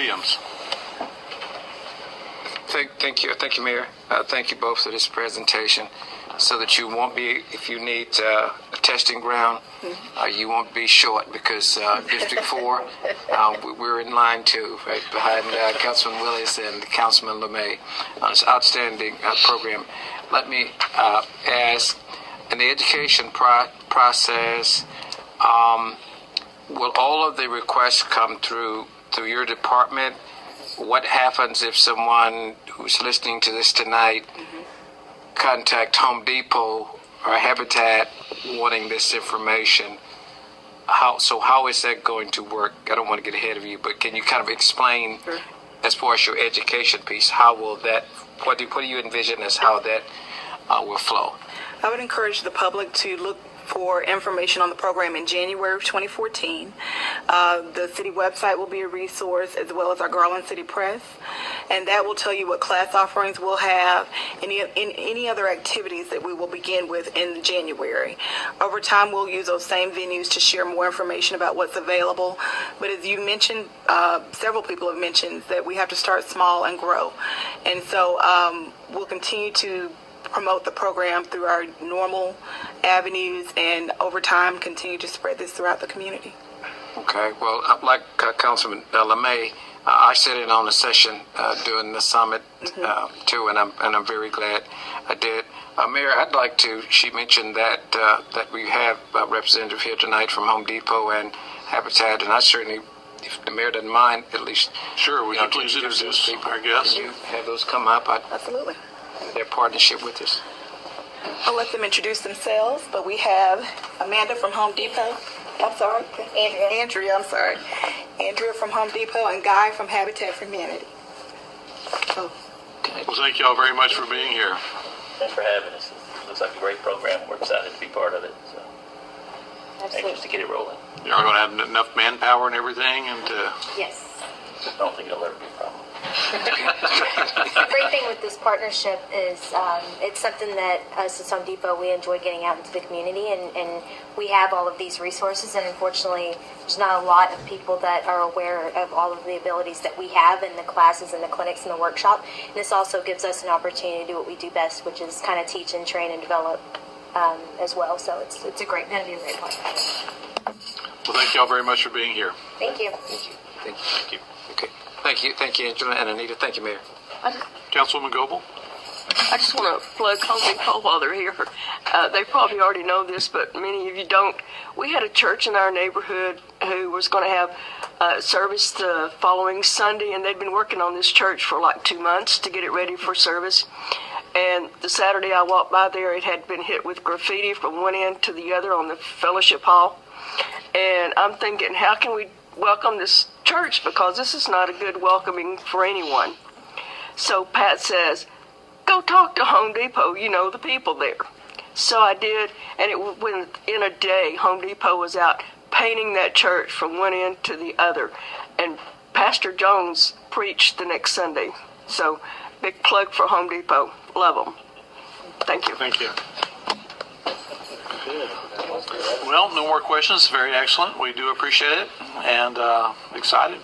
Williams. Thank you, Mayor. Thank you both for this presentation, so that you won't be, if you need a testing ground, you won't be short, because District 4, we're in line too, right behind Councilman Willis and Councilman LeMay on this outstanding program. Let me ask, in the education process, will all of the requests come through your department? What happens if someone who's listening to this tonight contact Home Depot or Habitat wanting this information? How is that going to work? I don't want to get ahead of you, but can you kind of explain, as far as your education piece, how will that, what do you envision as how that will flow? I would encourage the public to look for information on the program in January of 2014. The city website will be a resource, as well as our Garland City Press, and that will tell you what class offerings we'll have, any other activities that we will begin with in January. Over time, we'll use those same venues to share more information about what's available. But as you mentioned, several people have mentioned that we have to start small and grow, and so we'll continue to promote the program through our normal avenues, and over time continue to spread this throughout the community. Okay, well, like Councilman LeMay, I sat in on a session during the summit too, and I'm very glad I did. Mayor, I'd like to. She mentioned that that we have a representative here tonight from Home Depot and Habitat, and I certainly, if the mayor doesn't mind, at least. Sure, we can please introduce our guests. Can you have those come up? Absolutely. Their partnership with us. I'll let them introduce themselves, but we have Amanda from Home Depot. I'm sorry. Andrea, I'm sorry. Andrea from Home Depot and Guy from Habitat for Humanity. Well, thank you all very much for being here. Thanks for having us. It looks like a great program. We're excited to be part of it. So anxious to get it rolling. You're going to have enough manpower and everything, and yes. I don't think it'll ever be a problem. The great thing with this partnership is it's something that us at Home Depot, we enjoy getting out into the community, and we have all of these resources, and unfortunately there's not a lot of people that are aware of all of the abilities that we have in the classes and the clinics and the workshop. And this also gives us an opportunity to do what we do best, which is kind of teach and train and develop as well. So it's going to be a great partnership. well, thank you all very much for being here. Thank you. Thank you. Okay. Thank you, Angela and Anita. Thank you, Mayor. Councilwoman Goebel. I just want to plug Home Depot while they're here. They probably already know this, but many of you don't. We had a church in our neighborhood who was going to have service the following Sunday, and they'd been working on this church for like 2 months to get it ready for service. And the Saturday I walked by there, it had been hit with graffiti from one end to the other on the fellowship hall. And I'm thinking, how can we welcome this church, because this is not a good welcoming for anyone. So Pat says, go talk to Home Depot, you know the people there. So I did, and within a day, Home Depot was out painting that church from one end to the other, and Pastor Jones preached the next Sunday. So big plug for Home Depot. Love them. Thank you. Thank you. Well, no more questions. Very excellent. We do appreciate it, and excited.